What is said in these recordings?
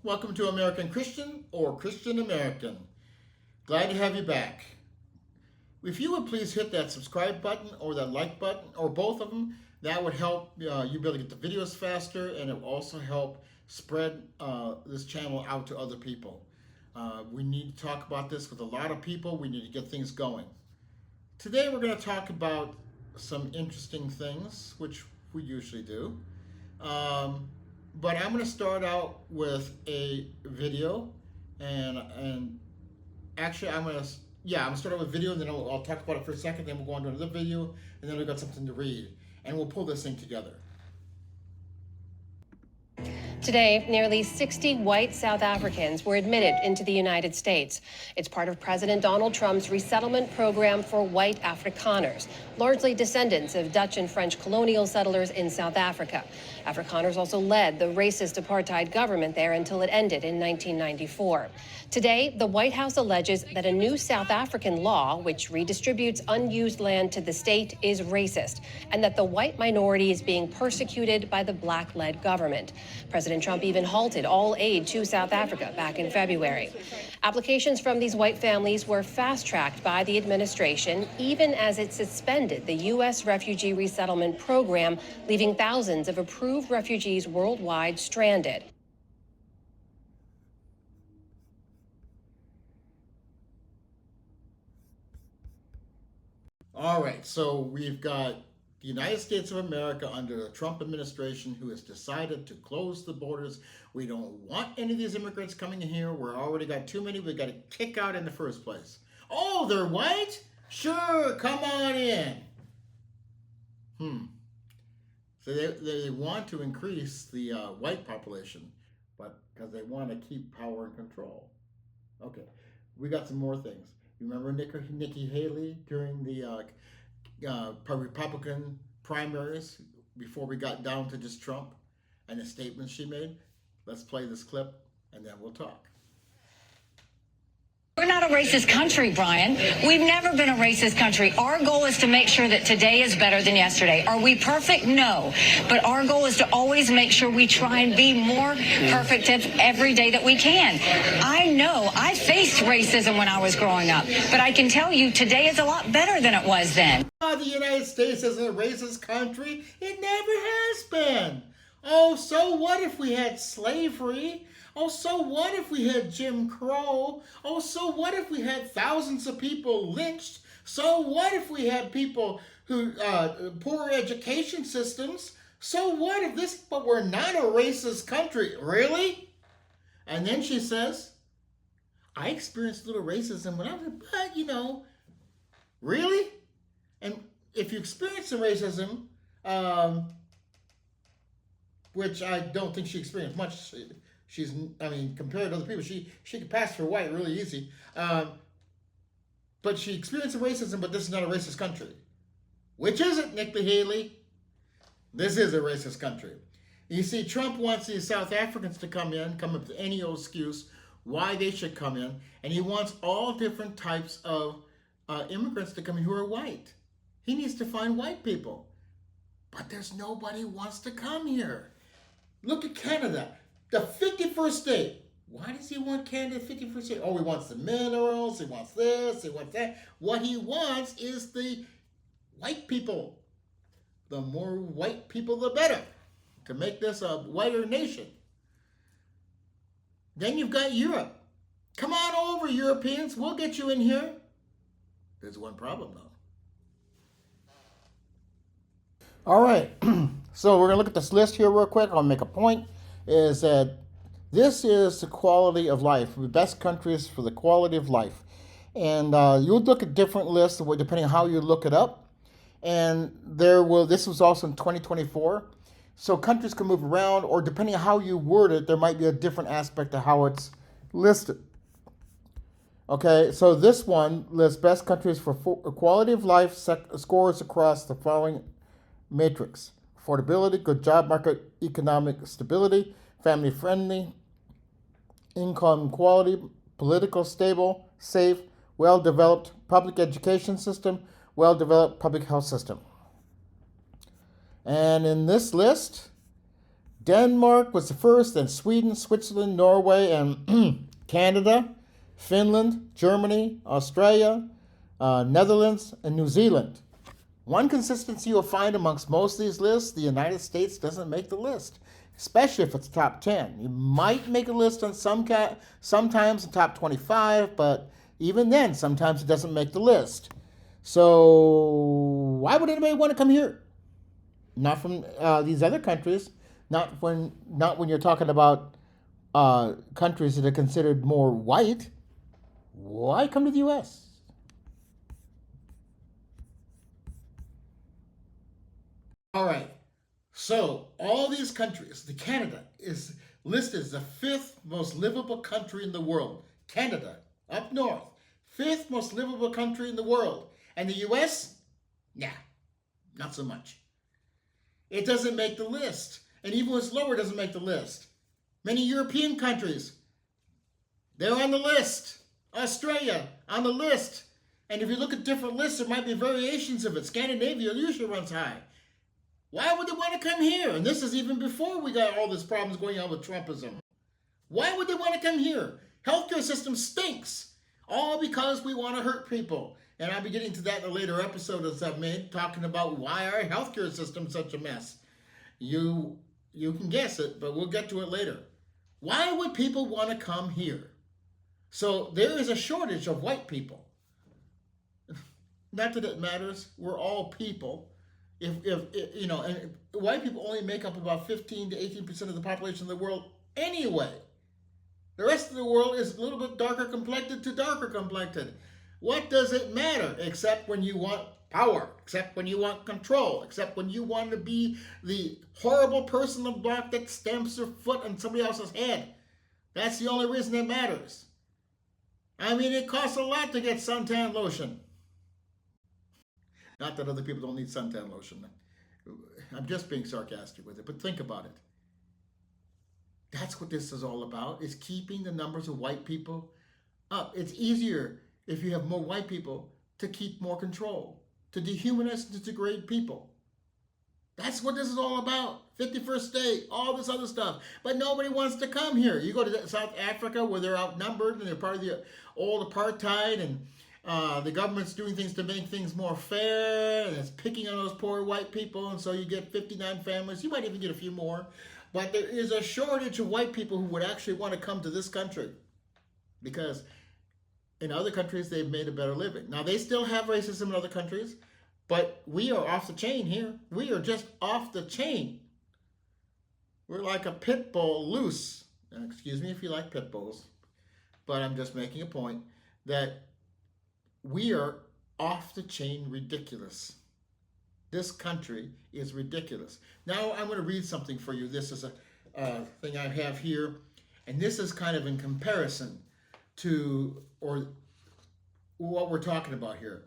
Welcome to American Christian or Christian American. Glad to have you back. If you would please hit that subscribe button or that like button or both of them, that would help you be able to get the videos faster, and it will also help spread this channel out to other people. We need to talk about this with a lot of people. We need to get things going. Today we're going to talk about some interesting things, which we usually do. But I'm going to start out with a video, and actually I'm going to start out with video, and then I'll talk about it for a second, then we'll go on to another video, and then we've got something to read, and we'll pull this thing together. Today, nearly 60 white South Africans were admitted into the United States. It's part of President Donald Trump's resettlement program for white Afrikaners, largely descendants of Dutch and French colonial settlers in South Africa. Afrikaners also led the racist apartheid government there until it ended in 1994. Today, the White House alleges that a new South African law, which redistributes unused land to the state, is racist, and that the white minority is being persecuted by the black-led government. President Trump even halted all aid to South Africa back in February. Applications from these white families were fast-tracked by the administration, even as it suspended the U.S. refugee resettlement program, leaving thousands of approved refugees worldwide stranded. All right, so we've got the United States of America under the Trump administration who has decided to close the borders. We don't want any of these immigrants coming in here. We've already got too many we've got to kick out in the first place. Oh, they're white? Sure, come on in. So they want to increase the white population, but because they want to keep power and control. Okay, we got some more things. You remember Nikki Haley during the Republican primaries before we got down to just Trump and the statements she made? Let's play this clip and then we'll talk. We're not a racist country, Brian. We've never been a racist country. Our goal is to make sure that today is better than yesterday. Are we perfect? No. But our goal is to always make sure we try and be more perfect every day that we can. I know I faced racism when I was growing up, but I can tell you today is a lot better than it was then. The United States isn't a racist country. It never has been. Oh, so what if we had slavery? Oh, so what if we had Jim Crow? Oh, so what if we had thousands of people lynched? So what if we had people who, poor education systems? So what if this, but we're not a racist country, really? And then she says, I experienced a little racism when I was, but really? And if you experience some racism, which I don't think she experienced much, compared to other people, she could pass for white really easy. But she experienced some racism, but this is not a racist country. Which is it, Nikki Haley? This is a racist country. You see, Trump wants these South Africans to come up with any old excuse why they should come in, and he wants all different types of immigrants to come in who are white. He needs to find white people. But there's nobody who wants to come here. Look at Canada. The 51st state. Why does he want Canada 51st state? Oh, he wants the minerals, he wants this, he wants that. What he wants is the white people. The more white people, the better, to make this a whiter nation. Then you've got Europe. Come on over, Europeans. We'll get you in here. There's one problem, though. All right. So we're going to look at this list here real quick. I'll make a point. Is that this is the quality of life, the best countries for the quality of life. And you'll look at different lists depending on how you look it up. And this was also in 2024. So countries can move around, or depending on how you word it, there might be a different aspect of how it's listed. Okay, so this one lists best countries for quality of life scores across the following matrix: affordability, good job market, economic stability, family friendly, income quality, political stable, safe, well-developed public education system, well-developed public health system. And in this list, Denmark was the first, then Sweden, Switzerland, Norway, and Canada, Finland, Germany, Australia, Netherlands, and New Zealand. One consistency you'll find amongst most of these lists, the United States doesn't make the list, especially if it's top 10. You might make a list on sometimes in top 25, but even then, sometimes it doesn't make the list. So why would anybody want to come here? Not from these other countries. Not when you're talking about countries that are considered more white. Why come to the U.S.? All right. So all these countries, Canada is listed as the 5th most livable country in the world. Canada, up north, 5th most livable country in the world. And the U.S.? Nah, not so much. It doesn't make the list. And even what's lower doesn't make the list. Many European countries, they're on the list. Australia, on the list. And if you look at different lists, there might be variations of it. Scandinavia usually runs high. Why would they want to come here? And this is even before we got all these problems going on with Trumpism. Why would they want to come here? Healthcare system stinks. All because we want to hurt people. And I'll be getting to that in a later episode as I've made, talking about why our healthcare system is such a mess. You can guess it, but we'll get to it later. Why would people want to come here? So there is a shortage of white people. Not that it matters. We're all people. If you know, and white people only make up about 15 to 18% of the population of the world anyway. The rest of the world is a little bit darker complected to darker complected. What does it matter? Except when you want power, except when you want control, except when you want to be the horrible person on the block that stamps their foot on somebody else's head. That's the only reason it matters. I mean, it costs a lot to get suntan lotion. Not that other people don't need suntan lotion. I'm just being sarcastic with it, but think about it. That's what this is all about, is keeping the numbers of white people up. It's easier if you have more white people to keep more control, to dehumanize and to degrade people. That's what this is all about. 51st state, all this other stuff. But nobody wants to come here. You go to South Africa where they're outnumbered and they're part of the old apartheid, and the government's doing things to make things more fair, and it's picking on those poor white people, and so you get 59 families. You might even get a few more. But there is a shortage of white people who would actually want to come to this country because in other countries they've made a better living. Now, they still have racism in other countries, but we are off the chain here. We are just off the chain. We're like a pit bull loose. Excuse me if you like pit bulls, but I'm just making a point that we are off the chain ridiculous. This country is ridiculous. Now I'm going to read something for you. This is a thing I have here, and this is kind of in comparison to or what we're talking about here.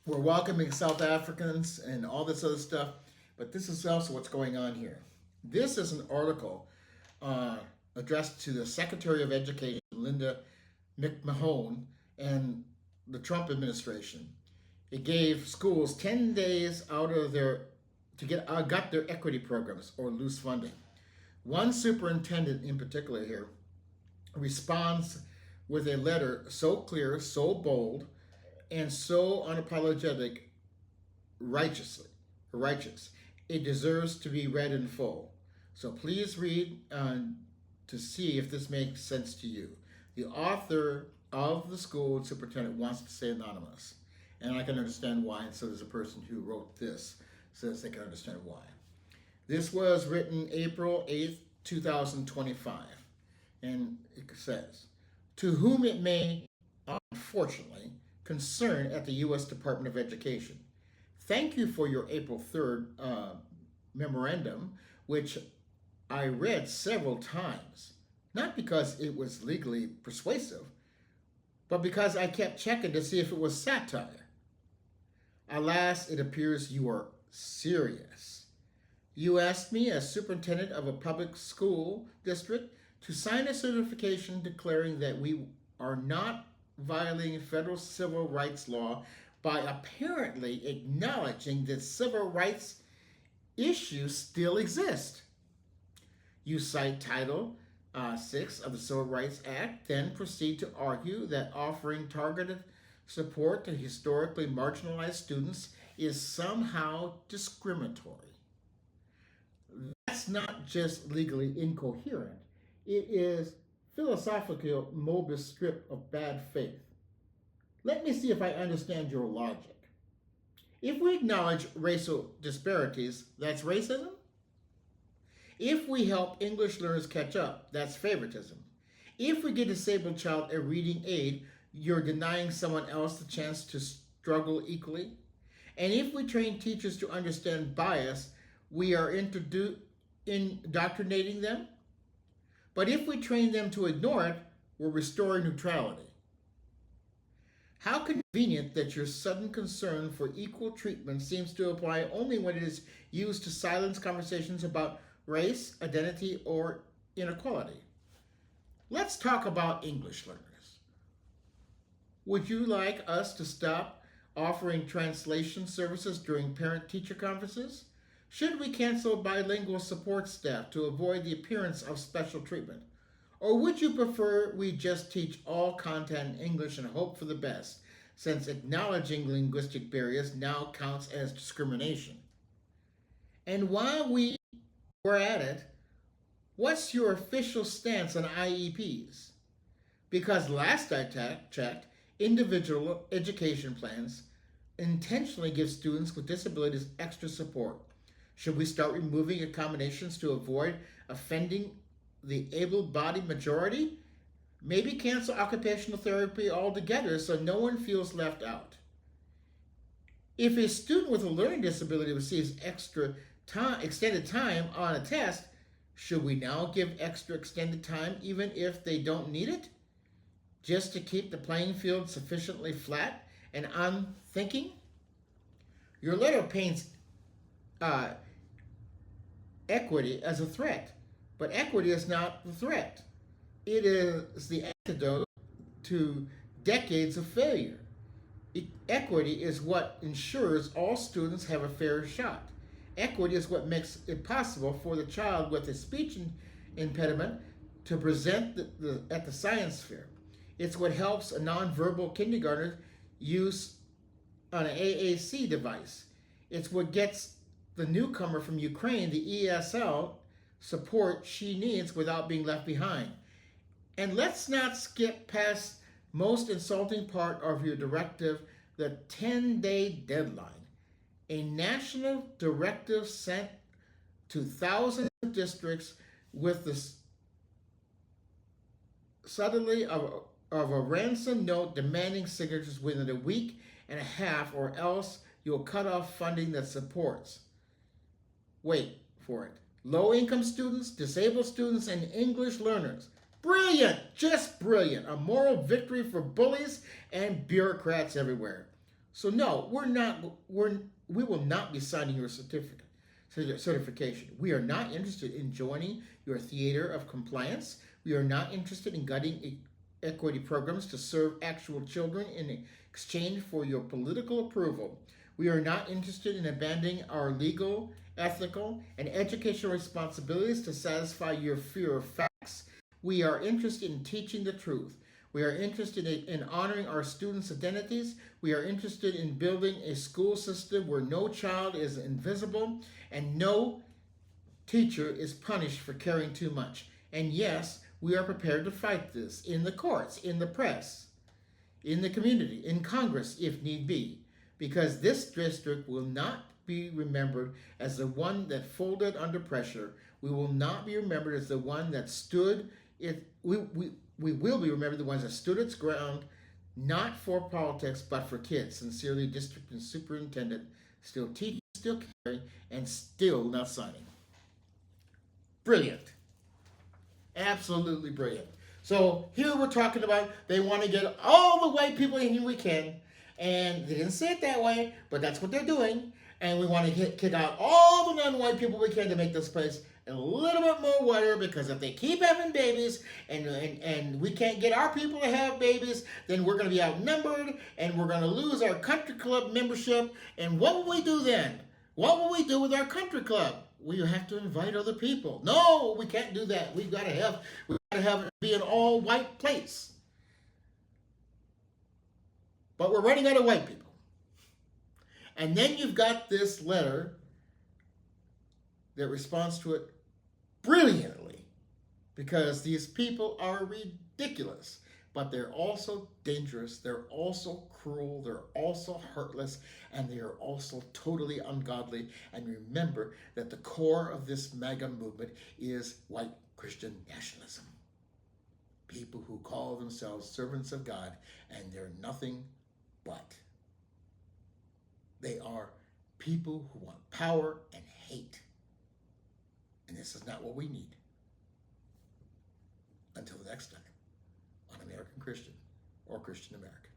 We're welcoming South Africans and all this other stuff, but this is also what's going on here. This is an article addressed to the Secretary of Education, Linda McMahon, and the Trump administration. It gave schools 10 days out of got their equity programs or loose funding. One superintendent in particular here responds with a letter so clear, so bold, and so unapologetic, righteous. It deserves to be read in full. So please read to see if this makes sense to you. The author of the school superintendent wants to stay anonymous. And I can understand why, and so does the person who wrote this, says they can understand why. This was written April 8th, 2025. And it says, to whom it may, unfortunately, concern at the U.S. Department of Education. Thank you for your April 3rd memorandum, which I read several times. Not because it was legally persuasive, but because I kept checking to see if it was satire. Alas, it appears you are serious. You asked me, as superintendent of a public school district, to sign a certification declaring that we are not violating federal civil rights law by apparently acknowledging that civil rights issues still exist. You cite Title 6 of the Civil Rights Act, then proceed to argue that offering targeted support to historically marginalized students is somehow discriminatory. That's not just legally incoherent, it is philosophical mobile strip of bad faith. Let me see if I understand your logic. If we acknowledge racial disparities, that's racism? If we help English learners catch up, that's favoritism. If we give a disabled child a reading aid, you're denying someone else the chance to struggle equally. And if we train teachers to understand bias, we are indoctrinating them. But if we train them to ignore it, we're restoring neutrality. How convenient that your sudden concern for equal treatment seems to apply only when it is used to silence conversations about race, identity, or inequality. Let's talk about English learners. Would you like us to stop offering translation services during parent-teacher conferences? Should we cancel bilingual support staff to avoid the appearance of special treatment? Or would you prefer we just teach all content in English and hope for the best, since acknowledging linguistic barriers now counts as discrimination? And while we're at it, what's your official stance on IEPs? Because last I checked, individual education plans intentionally give students with disabilities extra support. Should we start removing accommodations to avoid offending the able-bodied majority? Maybe cancel occupational therapy altogether so no one feels left out. If a student with a learning disability receives extended time on a test, should we now give extra extended time even if they don't need it? Just to keep the playing field sufficiently flat and unthinking? Your letter paints equity as a threat, but equity is not the threat. It is the antidote to decades of failure. Equity is what ensures all students have a fair shot. Equity is what makes it possible for the child with a speech impediment to present at the science fair. It's what helps a nonverbal kindergartner use an AAC device. It's what gets the newcomer from Ukraine the ESL support she needs without being left behind. And let's not skip past most insulting part of your directive, the 10-day deadline. A national directive sent to thousands of districts with the subtlety of a ransom note demanding signatures within a week and a half, or else you'll cut off funding that supports. Wait for it. Low-income students, disabled students, and English learners. Brilliant! Just brilliant. A moral victory for bullies and bureaucrats everywhere. So no, we will not be signing your certification. We are not interested in joining your theater of compliance. We are not interested in gutting equity programs to serve actual children in exchange for your political approval. We are not interested in abandoning our legal, ethical, and educational responsibilities to satisfy your fear of facts. We are interested in teaching the truth. We are interested in honoring our students' identities. We are interested in building a school system where no child is invisible and no teacher is punished for caring too much. And yes, we are prepared to fight this in the courts, in the press, in the community, in Congress, if need be, because this district will not be remembered as the one that folded under pressure. We will not be remembered as the one that stood it. We will be remembered the ones that stood its ground, not for politics, but for kids. Sincerely, District and Superintendent, still teaching, still caring, and still not signing. Brilliant. Absolutely brilliant. So here we're talking about they want to get all the white people in here we can, and they didn't say it that way, but that's what they're doing. And we want to kick out all the non-white people we can to make this place a little bit more whiter, because if they keep having babies and we can't get our people to have babies, then we're going to be outnumbered and we're going to lose our country club membership. And what will we do then? What will we do with our country club? We have to invite other people. No, we can't do that. We gotta have it be an all white place. But we're running out of white people. And then you've got this letter that responds to it brilliantly, because these people are ridiculous, but they're also dangerous, they're also cruel, they're also heartless, and they are also totally ungodly. And remember that the core of this MAGA movement is white Christian nationalism. People who call themselves servants of God, and they're nothing but. They are people who want power and hate. And this is not what we need. Until the next time on American Christian or Christian American.